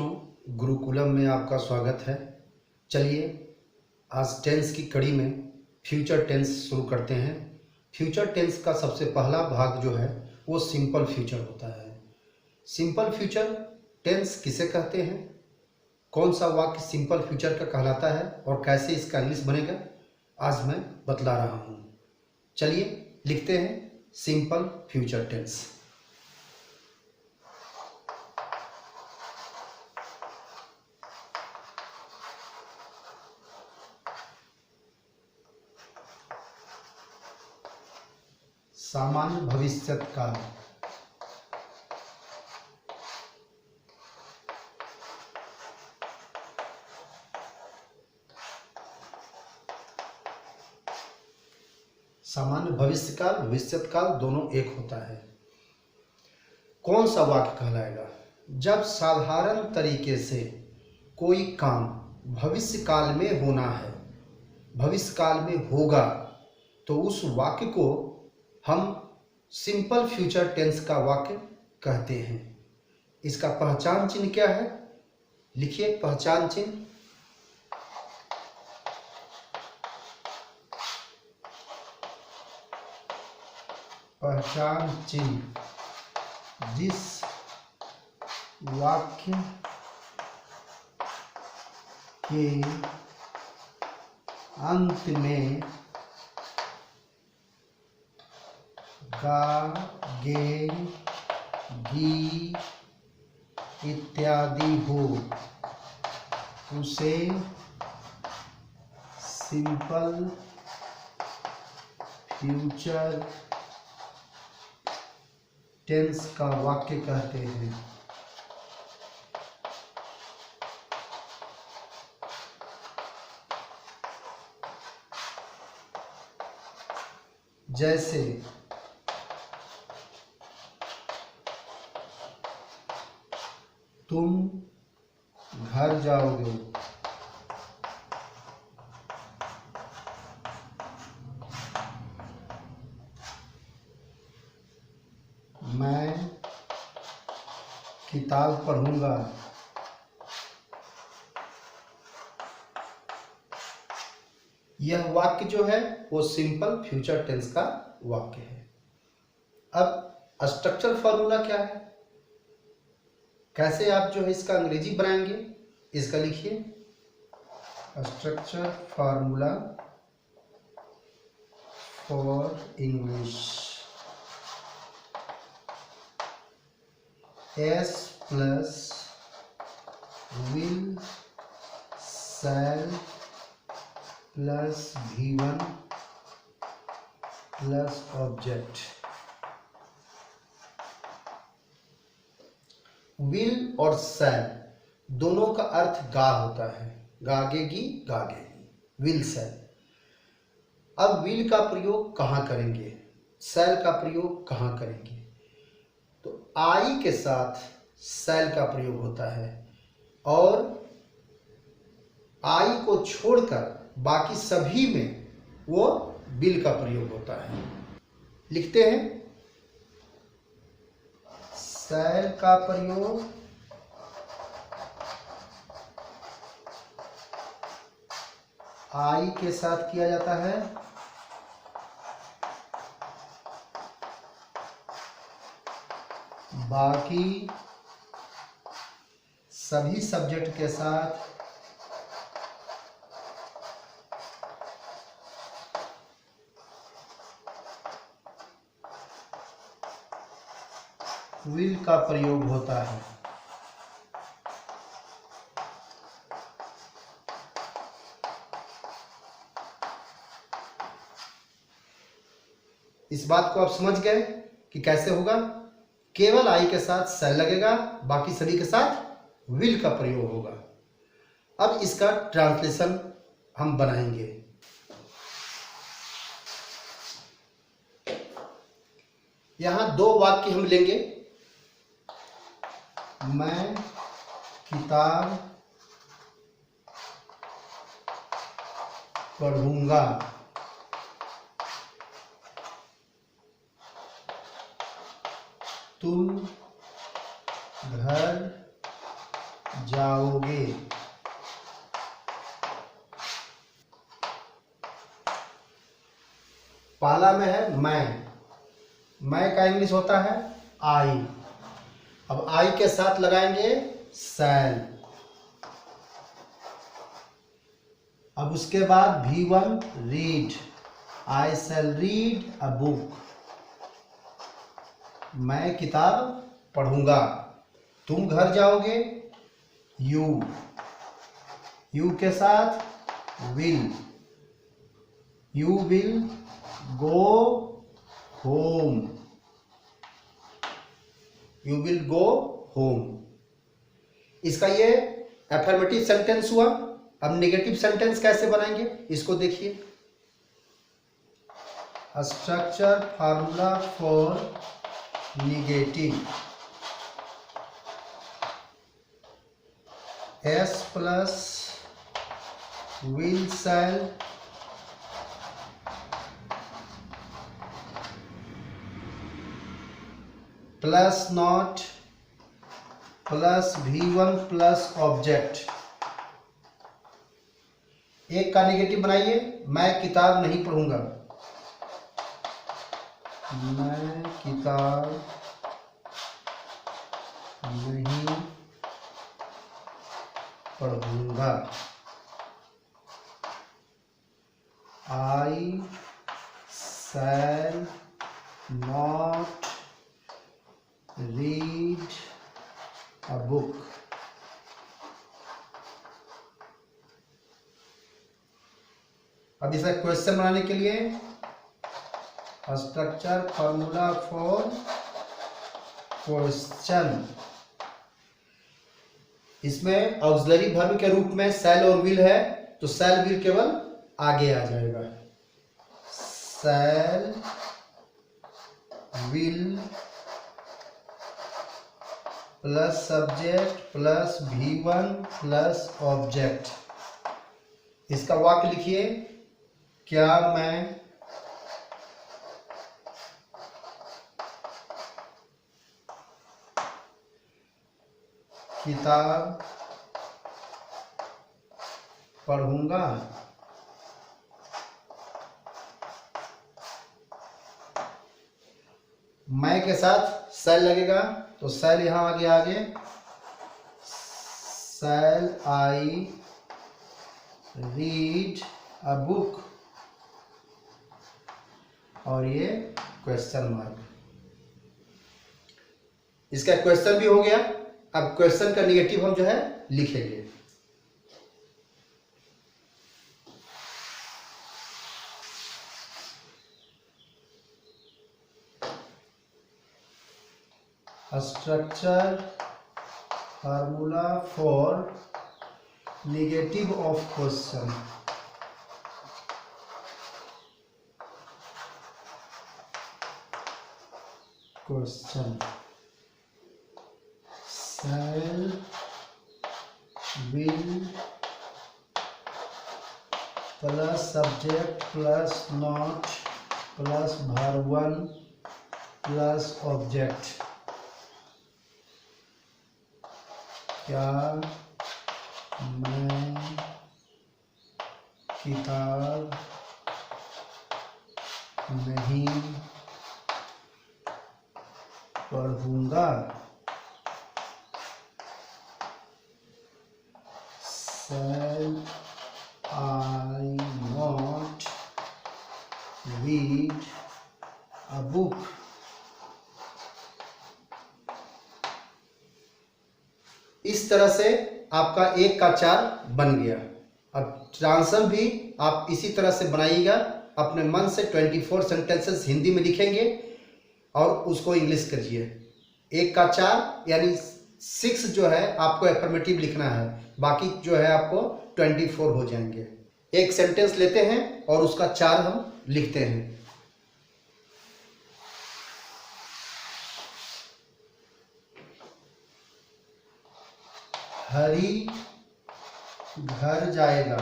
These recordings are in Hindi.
बच्चों, गुरुकुलम में आपका स्वागत है। चलिए आज टेंस की कड़ी में फ्यूचर टेंस शुरू करते हैं। फ्यूचर टेंस का सबसे पहला भाग जो है वो सिंपल फ्यूचर होता है। सिंपल फ्यूचर टेंस किसे कहते हैं, कौन सा वाक्य सिंपल फ्यूचर का कहलाता है और कैसे इसका इंग्लिश बनेगा, आज मैं बतला रहा हूँ। चलिए लिखते हैं सिंपल फ्यूचर टेंस। सामान्य भविष्यत काल। सामान्य भविष्यकाल, भविष्यत काल दोनों एक होता है। कौन सा वाक्य कहलाएगा? जब साधारण तरीके से कोई काम भविष्य काल में होना है, भविष्य काल में होगा, तो उस वाक्य को हम सिंपल फ्यूचर टेंस का वाक्य कहते हैं। इसका पहचान चिन्ह क्या है? लिखिए पहचान चिन्ह। पहचान चिन्ह जिस वाक्य के अंत में गा, गे, गी इत्यादि हो, उसे सिंपल फ्यूचर टेंस का वाक्य कहते हैं। जैसे तुम घर जाओगे, मैं किताब पढ़ूंगा, यह वाक्य जो है वो सिंपल फ्यूचर टेंस का वाक्य है। अब स्ट्रक्चर फॉर्मूला क्या है, कैसे आप जो है इसका अंग्रेजी बनाएंगे, इसका लिखिए structure formula for English. S plus will shell plus V1 plus object. Will और शैल दोनों का अर्थ गा होता है, गागेगी गागेगी, विल शैल। अब विल का प्रयोग कहाँ करेंगे, शैल का प्रयोग कहाँ करेंगे? तो आई के साथ शैल का प्रयोग होता है और आई को छोड़कर बाकी सभी में वो विल का प्रयोग होता है। लिखते हैं शैल का प्रयोग आई के साथ किया जाता है, बाकी सभी सब्जेक्ट के साथ विल का प्रयोग होता है। इस बात को आप समझ गए कि कैसे होगा? केवल आई के साथ शैल लगेगा, बाकी सभी के साथ विल का प्रयोग होगा। अब इसका ट्रांसलेशन हम बनाएंगे। यहां दो वाक्य हम लेंगे, मैं किताब पढ़ूंगा, तुम घर जाओगे। पहला में है मैं का इंग्लिश होता है आई। अब आई के साथ लगाएंगे शैल। अब उसके बाद V1 read, I shall read a book, मैं किताब पढ़ूंगा। तुम घर जाओगे, यू के साथ will, you will go home, you will go home. इसका ये एफर्मेटिव सेंटेंस हुआ। अब नेगेटिव सेंटेंस कैसे बनाएंगे इसको देखिए। Structure formula for negative, S plus will shell plus not plus V1 plus object. एक का नेगेटिव बनाइए, मैं किताब नहीं पढ़ूंगा, मैं किताब नहीं पढ़ूंगा। I shall not read a book. अब इसका क्वेश्चन बनाने के लिए स्ट्रक्चर फॉर्मूला फॉर क्वेश्चन, इसमें ऑक्सिलरी वर्ब के रूप में शैल और विल है, तो शैल विल केवल आगे आ जाएगा। शैल will plus subject plus V1 plus object. इसका वाक्य लिखिए, क्या मैं किताब पढ़ूंगा। मैं के साथ शैल लगेगा, तो शैल यहां आगे शैल आई रीड अ बुक, और ये क्वेश्चन मार्क। इसका क्वेश्चन भी हो गया। अब क्वेश्चन का निगेटिव हम जो है लिखेंगे। Structure formula for negative of question. Shell will plus subject plus not plus V1 plus object. क्या मैं किताब नहीं पढ़ूंगा। Shall I not read a book? इस तरह से आपका 1 का 4 बन गया। अब ट्रांसलेशन भी आप इसी तरह से बनाइएगा। अपने मन से 24 सेंटेंसेस हिंदी में लिखेंगे और उसको इंग्लिश करिए। 1 का 4 यानी 6 जो है आपको एफर्मेटिव लिखना है, बाकी जो है आपको 24 हो जाएंगे। एक सेंटेंस लेते हैं और उसका 4 हम लिखते हैं। हरी घर जाएगा।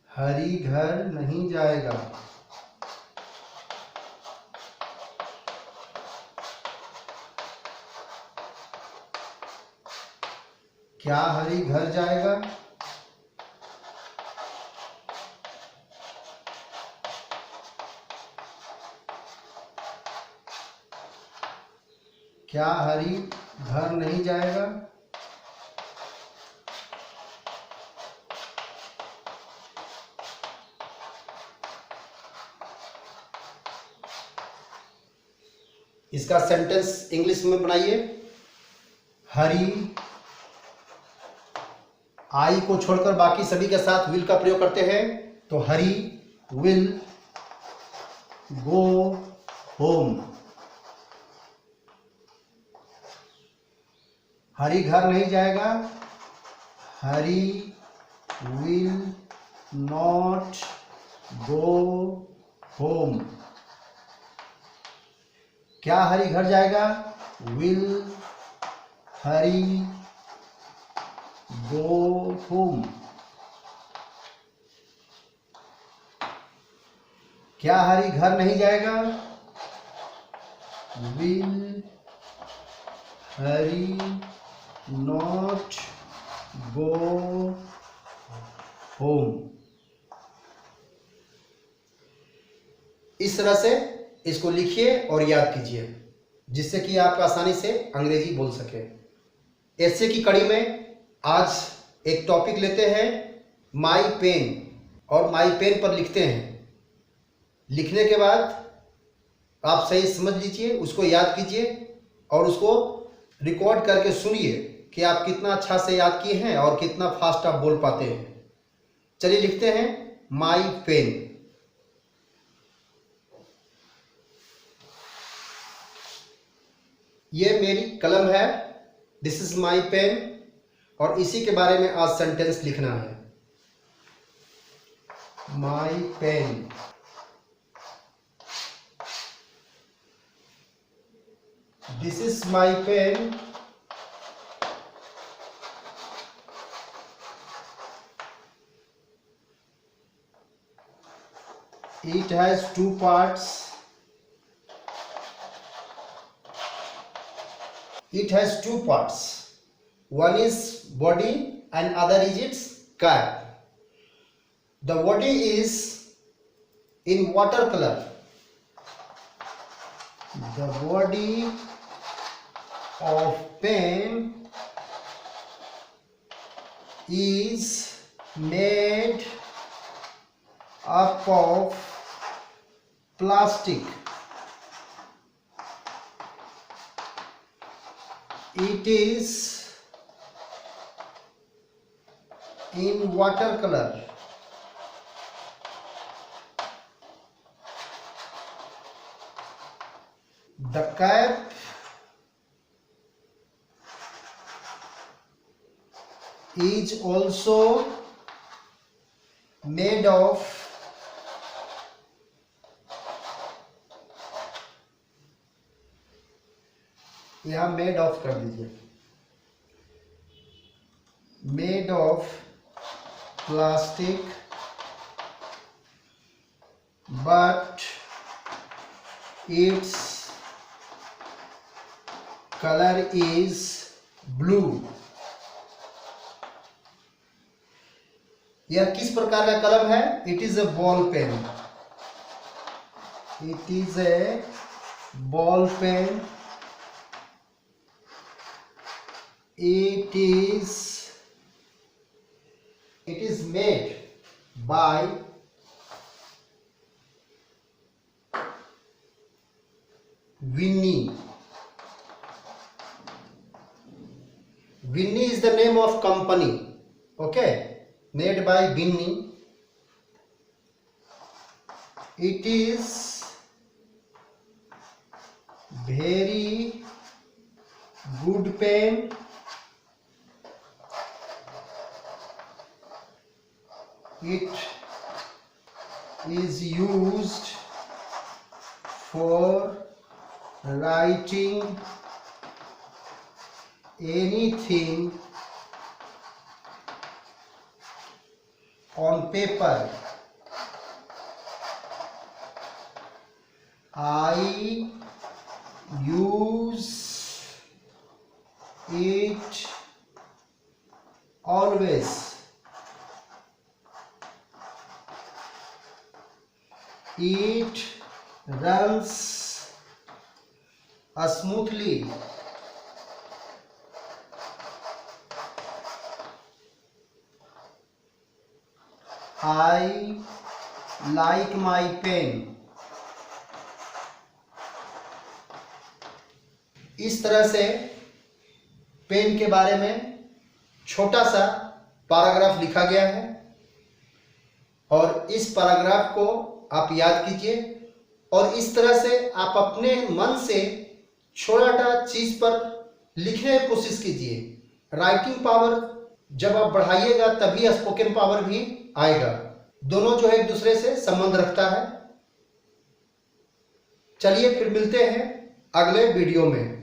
हरी घर नहीं जाएगा। क्या हरी घर जाएगा? क्या हरी घर नहीं जाएगा? इसका सेंटेंस इंग्लिश में बनाइए। हरी, आई को छोड़कर बाकी सभी के साथ विल का प्रयोग करते हैं, तो हरी विल गो होम। हरी घर नहीं जाएगा, हरी विल नॉट गो होम। क्या हरी घर जाएगा? Will Hari go home. क्या हरी घर नहीं जाएगा? Will Hari not go home. इस तरह से इसको लिखिए और याद कीजिए, जिससे कि आप आसानी से अंग्रेजी बोल सके। ऐसे की कड़ी में आज एक टॉपिक लेते हैं, माई पेन, और माई पेन पर लिखते हैं। लिखने के बाद आप सही समझ लीजिए, उसको याद कीजिए और उसको रिकॉर्ड करके सुनिए कि आप कितना अच्छा से याद किए हैं और कितना फास्ट आप बोल पाते हैं। चलिए लिखते हैं माई पेन। ये मेरी कलम है, दिस इज माई पेन, और इसी के बारे में आज सेंटेंस लिखना है। My pen, this is my pen, it has two parts, it has two parts, one is body and other is its cap. The body is in watercolor, the body of pen is made up of plastic. It is in watercolor. The cap is also made of यहाँ मेड ऑफ कर दीजिए, made of plastic, but its colour is blue. यह किस प्रकार का कलम है? It is a ball pen, it is a ball pen, it is made by Winnie. Winnie is the name of company, okay, made by Winnie. It is very good pen, it is used for writing anything on paper. I use it always, it runs smoothly, I like my pen. इस तरह से पेन के बारे में छोटा सा पैराग्राफ लिखा गया है और इस पैराग्राफ को आप याद कीजिए और इस तरह से आप अपने मन से छोटा चीज पर लिखने की कोशिश कीजिए। राइटिंग पावर जब आप बढ़ाइएगा तभी स्पोकन पावर भी आएगा। दोनों जो है एक दूसरे से संबंध रखता है। चलिए फिर मिलते हैं अगले वीडियो में।